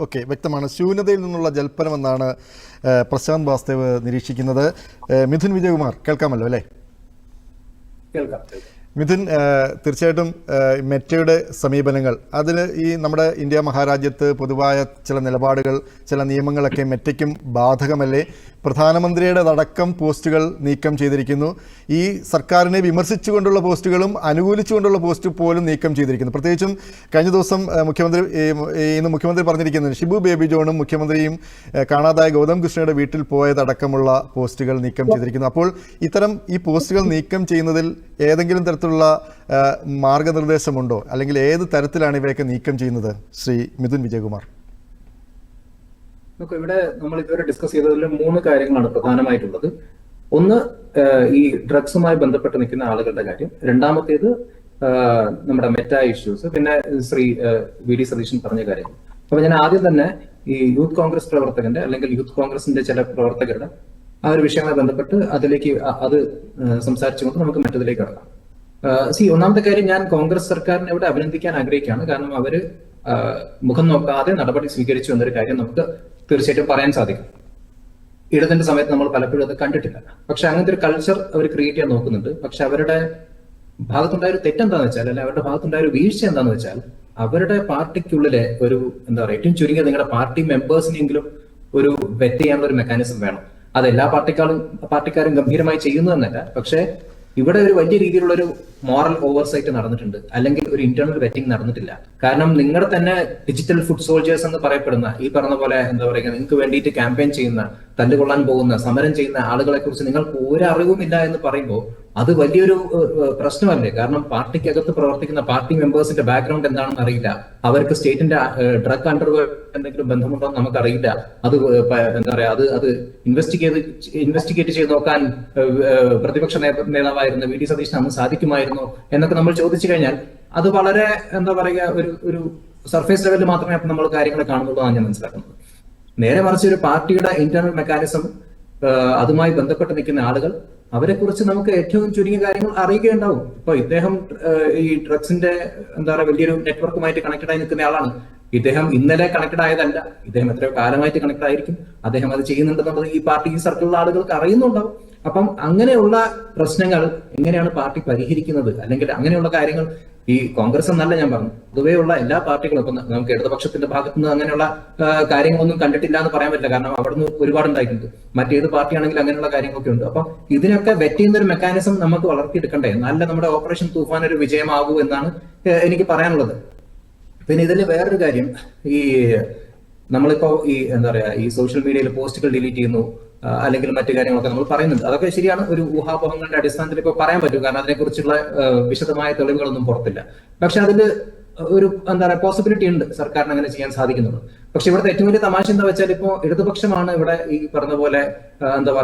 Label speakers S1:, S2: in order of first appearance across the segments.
S1: Okay, വ്യക്തമാണ്. ശൂന്യതയിൽ നിന്നുള്ള ജൽപ്പനമെന്നാണ് പ്രശാന്ത് വാസ്തവ് നിരീക്ഷിക്കുന്നത്. മിഥുൻ വിജയകുമാർ കേൾക്കാമല്ലോ അല്ലേ?
S2: കേൾക്കാം.
S1: മിഥുൻ, തീർച്ചയായിട്ടും മെറ്റയുടെ സമീപനങ്ങൾ അതിൽ ഈ നമ്മുടെ ഇന്ത്യ മഹാരാജ്യത്ത് പൊതുവായ ചില നിലപാടുകൾ, ചില നിയമങ്ങളൊക്കെ മെറ്റയ്ക്കും ബാധകമല്ലേ? പ്രധാനമന്ത്രിയുടേതടക്കം പോസ്റ്റുകൾ നീക്കം ചെയ്തിരിക്കുന്നു. ഈ സർക്കാരിനെ വിമർശിച്ചുകൊണ്ടുള്ള പോസ്റ്റുകളും അനുകൂലിച്ചുകൊണ്ടുള്ള പോസ്റ്റ് പോലും നീക്കം ചെയ്തിരിക്കുന്നു. പ്രത്യേകിച്ചും കഴിഞ്ഞ ദിവസം ഇന്ന് മുഖ്യമന്ത്രി പറഞ്ഞിരിക്കുന്നത് ഷിബു ബേബി ജോണും മുഖ്യമന്ത്രിയും കാണാതായ ഗൗതം കൃഷ്ണയുടെ വീട്ടിൽ പോയതടക്കമുള്ള പോസ്റ്റുകൾ നീക്കം ചെയ്തിരിക്കുന്നു. അപ്പോൾ ഇത്തരം ഈ പോസ്റ്റുകൾ നീക്കം ചെയ്യുന്നതിൽ ഏതെങ്കിലും തരത്തിലുള്ള മാർഗനിർദ്ദേശമുണ്ടോ, അല്ലെങ്കിൽ ഏത് തരത്തിലാണ് ഇവയൊക്കെ നീക്കം ചെയ്യുന്നത്? ശ്രീ മിഥുൻ വിജയകുമാർ.
S2: ഇവിടെ നമ്മൾ ഇതുവരെ ഡിസ്കസ് ചെയ്തതിൽ 3 കാര്യങ്ങളാണ് പ്രധാനമായിട്ടുള്ളത്. ഒന്ന്, ഈ ഡ്രഗ്സുമായി ബന്ധപ്പെട്ട് നിൽക്കുന്ന ആളുകളുടെ കാര്യം. രണ്ടാമത്തേത് നമ്മുടെ മെറ്റ ഇഷ്യൂസ്. പിന്നെ ശ്രീ വി ഡി സതീശൻ പറഞ്ഞ കാര്യം. അപ്പൊ ഞാൻ ആദ്യം തന്നെ ഈ യൂത്ത് കോൺഗ്രസ് പ്രവർത്തകന്റെ അല്ലെങ്കിൽ യൂത്ത് കോൺഗ്രസിന്റെ ചില പ്രവർത്തകരുടെ ആ ഒരു വിഷയവുമായി ബന്ധപ്പെട്ട് അതിലേക്ക് അത് സംസാരിച്ചുകൊണ്ട് നമുക്ക് മറ്റതിലേക്ക് കടക്കാം. ഒന്നാമത്തെ കാര്യം, ഞാൻ കോൺഗ്രസ് സർക്കാരിനെ ഇവിടെ അഭിനന്ദിക്കാൻ ആഗ്രഹിക്കുകയാണ്. കാരണം അവര് മുഖം നോക്കാതെ നടപടി സ്വീകരിച്ചു എന്നൊരു കാര്യം നമുക്ക് തീർച്ചയായിട്ടും പറയാൻ സാധിക്കും. ഇടതിന്റെ സമയത്ത് നമ്മൾ പലപ്പോഴും അത് കണ്ടിട്ടില്ല. പക്ഷെ അങ്ങനത്തെ ഒരു കൾച്ചർ അവർ ക്രിയേറ്റ് ചെയ്യാൻ നോക്കുന്നുണ്ട്. പക്ഷെ അവരുടെ ഭാഗത്തുണ്ടായ ഒരു തെറ്റെന്താന്ന് വെച്ചാൽ, അല്ലെ അവരുടെ ഭാഗത്തുണ്ടായ ഒരു വീഴ്ച എന്താന്ന് വെച്ചാൽ, അവരുടെ പാർട്ടിക്കുള്ളിലെ ഒരു എന്താ പറയുക, ഏറ്റവും ചുരുങ്ങിയ നിങ്ങളുടെ പാർട്ടി മെമ്പേഴ്സിനെങ്കിലും ഒരു വെറ്റ് ചെയ്യാനുള്ള ഒരു മെക്കാനിസം വേണം. അത് എല്ലാ പാർട്ടിക്കാരും ഗംഭീരമായി ചെയ്യുന്നു എന്നല്ല. പക്ഷെ ഇവിടെ ഒരു വലിയ രീതിയിലുള്ള ഒരു മോറൽ ഓവർസൈറ്റ് നടന്നിട്ടുണ്ട്, അല്ലെങ്കിൽ ഒരു ഇന്റേണൽ വെറ്റിംഗ് നടന്നിട്ടില്ല. കാരണം നിങ്ങളുടെ തന്നെ ഡിജിറ്റൽ ഫുഡ് സോൾജേഴ്സ് എന്ന് പറയപ്പെടുന്ന ഈ പറഞ്ഞ പോലെ എന്താ പറയുക, നിങ്ങൾക്ക് വേണ്ടിയിട്ട് ക്യാമ്പയിൻ ചെയ്യുന്ന, തല്ലുകൊള്ളാൻ പോകുന്ന, സമരം ചെയ്യുന്ന ആളുകളെ കുറിച്ച് നിങ്ങൾക്ക് ഒരു അറിവുമില്ല എന്ന് പറയുമ്പോൾ അത് വലിയൊരു പ്രശ്നമല്ലേ? കാരണം പാർട്ടിക്കകത്ത് പ്രവർത്തിക്കുന്ന പാർട്ടി മെമ്പേഴ്സിന്റെ ബാക്ക്ഗ്രൗണ്ട് എന്താണെന്ന് അറിയില്ല. അവർക്ക് സ്റ്റേറ്റിന്റെ ഡ്രഗ് അണ്ടർവേൾഡ് എന്തെങ്കിലും ബന്ധമുണ്ടോ എന്ന് നമുക്കറിയില്ല. അത് എന്താ പറയാ, അത് ഇൻവെസ്റ്റിഗേറ്റ് ചെയ്ത് നോക്കാൻ പ്രതിപക്ഷ നേതാവായിരുന്ന വി ഡി സതീശന് അന്ന് സാധിക്കുമായിരുന്നു എന്നൊക്കെ നമ്മൾ ചോദിച്ചു കഴിഞ്ഞാൽ അത് വളരെ എന്താ പറയുക, ഒരു സർഫേസ് ലെവലിൽ മാത്രമേ നമ്മൾ കാര്യങ്ങളെ കാണുന്നുള്ളൂ ഞാൻ മനസ്സിലാക്കുന്നത്. നേരെ മറിച്ച് ഒരു പാർട്ടിയുടെ ഇന്റേണൽ മെക്കാനിസം, അതുമായി ബന്ധപ്പെട്ട് നിൽക്കുന്ന ആളുകൾ, അവരെ കുറിച്ച് നമുക്ക് ഏറ്റവും ചുരുങ്ങിയ കാര്യങ്ങൾ അറിയുകയുണ്ടാവും. ഇപ്പൊ ഇദ്ദേഹം ഈ ഡ്രഗ്സിന്റെ എന്താ പറയുക വലിയൊരു നെറ്റ്വർക്കുമായിട്ട് കണക്റ്റഡ് ആയി നിൽക്കുന്ന ആളാണ്. ഇദ്ദേഹം ഇന്നലെ കണക്റ്റഡ് ആയതല്ല, ഇദ്ദേഹം എത്രയോ കാലമായിട്ട് കണക്റ്റഡ് ആയിരിക്കും. അദ്ദേഹം അത് ചെയ്യുന്നുണ്ടെന്നുള്ളത് ഈ പാർട്ടി ഈ സർക്കിളിലുള്ള ആളുകൾക്ക് അറിയുന്നുണ്ടാവും. അപ്പം അങ്ങനെയുള്ള പ്രശ്നങ്ങൾ എങ്ങനെയാണ് പാർട്ടി പരിഹരിക്കുന്നത്, അല്ലെങ്കിൽ അങ്ങനെയുള്ള കാര്യങ്ങൾ ഈ കോൺഗ്രസ് എന്നല്ല ഞാൻ പറഞ്ഞു, പൊതുവെയുള്ള എല്ലാ പാർട്ടികളും, ഇപ്പൊ നമുക്ക് ഇടതുപക്ഷത്തിന്റെ ഭാഗത്തുനിന്ന് അങ്ങനെയുള്ള കാര്യങ്ങളൊന്നും കണ്ടിട്ടില്ല എന്ന് പറയാൻ പറ്റില്ല. കാരണം അവിടുന്ന് ഒരുപാട് ഉണ്ടായിട്ടുണ്ട്. മറ്റേത് പാർട്ടിയാണെങ്കിലും അങ്ങനെയുള്ള കാര്യങ്ങളൊക്കെ ഉണ്ട്. അപ്പൊ ഇതിനൊക്കെ വെറ്റ് ചെയ്യുന്ന ഒരു മെക്കാനിസം നമുക്ക് വളർത്തിയെടുക്കണ്ടേ, നല്ല നമ്മുടെ ഓപ്പറേഷൻ തൂഫാൻ ഒരു വിജയമാകൂ എന്നാണ് എനിക്ക് പറയാനുള്ളത്. പിന്നെ ഇതിൽ വേറൊരു കാര്യം, ഈ നമ്മളിപ്പോ ഈ എന്താ പറയാ, ഈ സോഷ്യൽ മീഡിയയിൽ പോസ്റ്റുകൾ ഡിലീറ്റ് ചെയ്യുന്നു അല്ലെങ്കിൽ മറ്റു കാര്യങ്ങളൊക്കെ നമ്മൾ പറയുന്നുണ്ട്. അതൊക്കെ ശരിയാണ്, ഒരു ഊഹാപോഹങ്ങളുടെ അടിസ്ഥാനത്തിൽ ഇപ്പൊ പറയാൻ പറ്റും. കാരണം അതിനെക്കുറിച്ചുള്ള വിശദമായ തെളിവുകളൊന്നും പുറത്തില്ല. പക്ഷെ അതിൽ ഒരു എന്താ പറയുക പോസിബിലിറ്റി ഉണ്ട് സർക്കാരിന് അങ്ങനെ ചെയ്യാൻ സാധിക്കുന്നുണ്ട്. പക്ഷെ ഇവിടുത്തെ ഏറ്റവും വലിയ തമാശ എന്താ വെച്ചാൽ, ഇപ്പോ ഇടതുപക്ഷമാണ് ഇവിടെ ഈ പറഞ്ഞ പോലെ എന്താ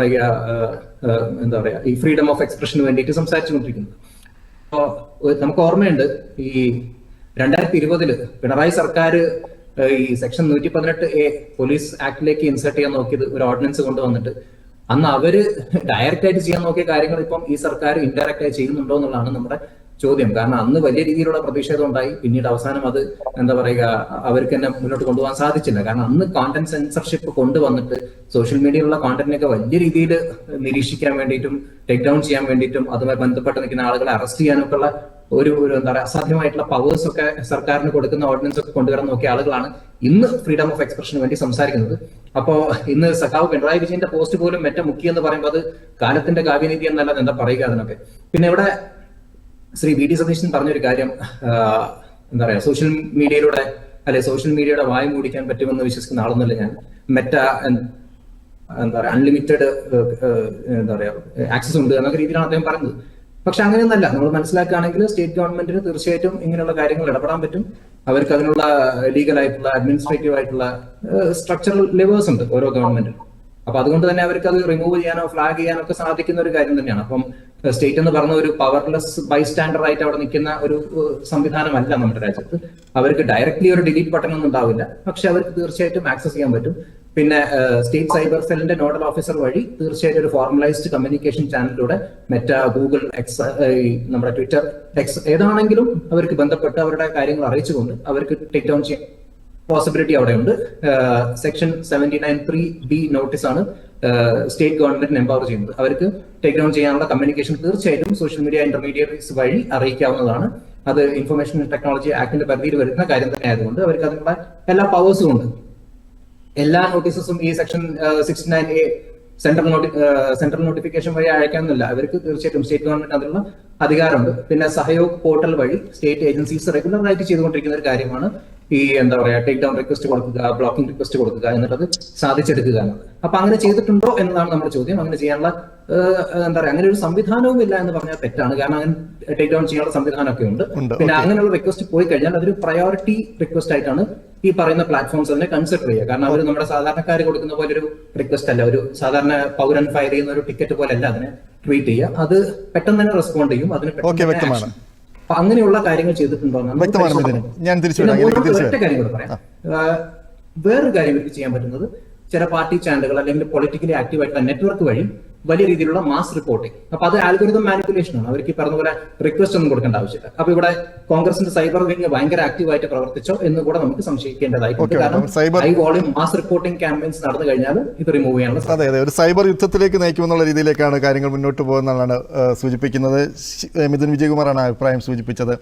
S2: പറയാ ഈ ഫ്രീഡം ഓഫ് എക്സ്പ്രഷന് വേണ്ടിയിട്ട് സംസാരിച്ചുകൊണ്ടിരിക്കുന്നത്. അപ്പോ നമുക്ക് ഓർമ്മയുണ്ട്, ഈ 2020 പിണറായി സർക്കാർ ഈ സെക്ഷൻ 118A പോലീസ് ആക്ടിലേക്ക് ഇൻസേർട്ട് ചെയ്യാൻ നോക്കിയത്, ഒരു ഓർഡിനൻസ് കൊണ്ടുവന്നിട്ട്, അന്ന് അവര് ഡയറക്റ്റ് ആയിട്ട് ചെയ്യാൻ നോക്കിയ കാര്യങ്ങൾ ഇപ്പം ഈ സർക്കാർ ഇൻഡയറക്റ്റ് ആയി ചെയ്യുന്നുണ്ടോ എന്നുള്ളതാണ് നമ്മുടെ ചോദ്യം. കാരണം അന്ന് വലിയ രീതിയിലുള്ള പ്രതിഷേധം ഉണ്ടായി. പിന്നീട് അവസാനം അത് എന്താ പറയുക, അവർക്ക് തന്നെ മുന്നോട്ട് കൊണ്ടുപോകാൻ സാധിച്ചില്ല. കാരണം അന്ന് കോണ്ടന്റ് സെൻസർഷിപ്പ് കൊണ്ടുവന്നിട്ട് സോഷ്യൽ മീഡിയയിലുള്ള കോണ്ടന്റിനൊക്കെ വലിയ രീതിയിൽ നിരീക്ഷിക്കാൻ വേണ്ടിയിട്ടും ടേക്ക് ഡൗൺ ചെയ്യാൻ വേണ്ടിയിട്ടും അതുമായി ബന്ധപ്പെട്ട് നിൽക്കുന്ന ആളുകളെ അറസ്റ്റ് ചെയ്യാനൊക്കെ ഉള്ള ഒരു എന്താ പറയുക അസാധ്യമായിട്ടുള്ള പവേഴ്സ് ഒക്കെ സർക്കാരിന് കൊടുക്കുന്ന ഓർഡിനൻസ് ഒക്കെ കൊണ്ടുവരാൻ നോക്കിയ ആളുകളാണ് ഇന്ന് ഫ്രീഡം ഓഫ് എക്സ്പ്രഷന് വേണ്ടി സംസാരിക്കുന്നത്. അപ്പോ ഇന്ന് സഖാവ് പിണറായി വിജയന്റെ പോസ്റ്റ് പോലും മെറ്റ മുക്കി എന്ന് പറയുമ്പോൾ അത് കാലത്തിന്റെ കാവ്യനീതി എന്നല്ല എന്താ പറയുക അതിനൊക്കെ. പിന്നെ ഇവിടെ ശ്രീ വി ഡി സതീശൻ പറഞ്ഞൊരു കാര്യം, എന്താ പറയാ, സോഷ്യൽ മീഡിയയിലൂടെ സോഷ്യൽ മീഡിയയുടെ വായു മൂടിക്കാൻ പറ്റുമെന്ന് വിശ്വസിക്കുന്ന ആളൊന്നുമല്ല ഞാൻ. മെറ്റ എന്താ പറയാ അൺലിമിറ്റഡ് എന്താ പറയാ ആക്സസ് ഉണ്ട് എന്നൊക്കെ രീതിയിലാണ് അദ്ദേഹം പറയുന്നത്. പക്ഷെ അങ്ങനെയൊന്നല്ല. നമ്മൾ മനസ്സിലാക്കുകയാണെങ്കിൽ സ്റ്റേറ്റ് ഗവൺമെന്റിന് തീർച്ചയായിട്ടും ഇങ്ങനെയുള്ള കാര്യങ്ങൾ ഇടപെടാൻ പറ്റും. അവർക്ക് അതിനുള്ള ലീഗൽ ആയിട്ടുള്ള അഡ്മിനിസ്ട്രേറ്റീവ് ആയിട്ടുള്ള സ്ട്രക്ചറൽ ലെവേഴ്സ് ഉണ്ട് ഓരോ ഗവൺമെന്റിനും. അപ്പൊ അതുകൊണ്ട് തന്നെ അവർക്ക് അത് റിമൂവ് ചെയ്യാനോ ഫ്ലാഗ് ചെയ്യാനോ ഒക്കെ സാധിക്കുന്ന ഒരു കാര്യം തന്നെയാണ്. അപ്പം സ്റ്റേറ്റ് എന്ന് പറഞ്ഞ ഒരു പവർലെസ് ബൈസ്റ്റാൻഡർ ആയിട്ട് അവിടെ നിൽക്കുന്ന ഒരു സംവിധാനമല്ല നമ്മുടെ രാജ്യത്ത്. അവർക്ക് ഡയറക്ട്ലി ഒരു ഡിലീറ്റ് ബട്ടൺ ഒന്നും ഉണ്ടാവില്ല, പക്ഷെ അവർക്ക് തീർച്ചയായിട്ടും ആക്സസ് ചെയ്യാൻ പറ്റും. പിന്നെ സ്റ്റേറ്റ് സൈബർ സെല്ലിന്റെ നോഡൽ ഓഫീസർ വഴി തീർച്ചയായിട്ടും ഒരു ഫോർമലൈസ്ഡ് കമ്മ്യൂണിക്കേഷൻ ചാനലിലൂടെ മെറ്റ, ഗൂഗിൾ, എക്സ്, നമ്മുടെ ട്വിറ്റർ, എക്സ് ഏതാണെങ്കിലും അവർക്ക് ബന്ധപ്പെട്ട് അവരുടെ കാര്യങ്ങൾ അറിയിച്ചുകൊണ്ട് അവർക്ക് ടേക്ക് ഡൗൺ ചെയ്യാൻ പോസിബിലിറ്റി അവിടെയുണ്ട്. സെക്ഷൻ 79(3)B നോട്ടീസാണ് സ്റ്റേറ്റ് ഗവൺമെന്റിന് എംപവർ ചെയ്യുന്നത്. അവർക്ക് ടേക്ക് ഡൗൺ ചെയ്യാനുള്ള കമ്മ്യൂണിക്കേഷൻ തീർച്ചയായിട്ടും സോഷ്യൽ മീഡിയ ഇന്റർമീഡിയറീസ് വഴി അറിയിക്കാവുന്നതാണ്. അത് ഇൻഫർമേഷൻ ടെക്നോളജി ആക്ടിന്റെ പരിധിയിൽ വരുന്ന കാര്യം തന്നെ ആയതുകൊണ്ട് അവർക്ക് അതിനുള്ള എല്ലാ പവേഴ്സും ഉണ്ട്. എല്ലാ നോട്ടീസസും ഈ സെക്ഷൻ 69A സെൻട്രൽ നോട്ടിഫിക്കേഷൻ വഴി അയക്കാമെന്നില്ല. അവർക്ക് തീർച്ചയായിട്ടും സ്റ്റേറ്റ് ഗവൺമെന്റ് അതിനുള്ള അധികാരമുണ്ട്. പിന്നെ സഹയോഗ് പോർട്ടൽ വഴി സ്റ്റേറ്റ് ഏജൻസീസ് റെഗുലറായിട്ട് ചെയ്തുകൊണ്ടിരിക്കുന്ന ഒരു കാര്യമാണ് ഈ എന്താ പറയാ ടേക്ക് ഡൗൺ റിക്വസ്റ്റ് കൊടുക്കുക, ബ്ലോക്കിംഗ് റിക്വസ്റ്റ് കൊടുക്കുക എന്നുള്ളത് സാധിച്ചെടുക്കുക എന്നത്. അപ്പൊ അങ്ങനെ ചെയ്തിട്ടുണ്ടോ എന്നതാണ് നമ്മുടെ ചോദ്യം. അങ്ങനെ ചെയ്യാനുള്ള എന്താ പറയാ അങ്ങനെ ഒരു സംവിധാനവും ഇല്ല എന്ന് പറഞ്ഞാൽ തെറ്റാണ്. കാരണം അങ്ങനെ ടേക്ക് ഡൗൺ ചെയ്യാനുള്ള സംവിധാനമൊക്കെ ഉണ്ട്. പിന്നെ അങ്ങനെയുള്ള റിക്വസ്റ്റ് പോയി കഴിഞ്ഞാൽ അതൊരു പ്രയോറിറ്റി റിക്വസ്റ്റ് ആയിട്ടാണ് ഈ പറയുന്ന പ്ലാറ്റ്ഫോംസ് അതിനെ കൺസിഡർ ചെയ്യുക. കാരണം അവർ നമ്മുടെ സാധാരണക്കാർ കൊടുക്കുന്ന പോലെ ഒരു റിക്വസ്റ്റ് അല്ല, ഒരു സാധാരണ പൗരൻ ഫയൽ ചെയ്യുന്ന ഒരു ടിക്കറ്റ് പോലെ അല്ല അതിനെ ട്രീറ്റ് ചെയ്യുക. അത് പെട്ടെന്ന് തന്നെ റെസ്പോണ്ട് ചെയ്യും. അതിന്
S1: വ്യക്തമാണ്.
S2: അപ്പൊ അങ്ങനെയുള്ള കാര്യങ്ങൾ ചെയ്തിട്ടുണ്ടോ
S1: ഞാൻ
S2: ഒറ്റ കാര്യം കൂടെ പറയാം. വേറൊരു കാര്യം ഇവർക്ക് ചെയ്യാൻ പറ്റുന്നത് ചില പാർട്ടി ചാനലുകൾ അല്ലെങ്കിൽ പൊളിറ്റിക്കലി ആക്റ്റീവ് ആയിട്ടുള്ള നെറ്റ്വർക്ക് വഴി വലിയ രീതിയിലുള്ള മാസ് റിപ്പോർട്ടിംഗ്. അപ്പൊ അത് ആൽഗോരിതം മാനിപ്പുലേഷൻ ആണ്. അവർക്ക് ഈ പറഞ്ഞ പോലെ റിക്വസ്റ്റ് ഒന്നും കൊടുക്കേണ്ട ആവശ്യമില്ല. അപ്പൊ ഇവിടെ കോൺഗ്രസിന്റെ സൈബർ വിംഗ് ഭയങ്കര ആക്റ്റീവായിട്ട് പ്രവർത്തിച്ചോ എന്ന് കൂടെ നമുക്ക് സംശയിക്കേണ്ടതായിട്ടുണ്ട്. കാരണം high volume mass reporting campaigns നടന്നു കഴിഞ്ഞാൽ ഇത് റിമൂവ് ചെയ്യാനുള്ള
S1: അതെ ഒരു സൈബർ യുദ്ധത്തിലേക്ക് നയിക്കുമെന്നുള്ള രീതിയിലേക്കാണ് കാര്യങ്ങൾ മുന്നോട്ട് പോകുന്നതാണ് സൂചിപ്പിക്കുന്നത്. മിഥുൻ വിജയകുമാറാണ് അഭിപ്രായം സൂചിപ്പിച്ചത്.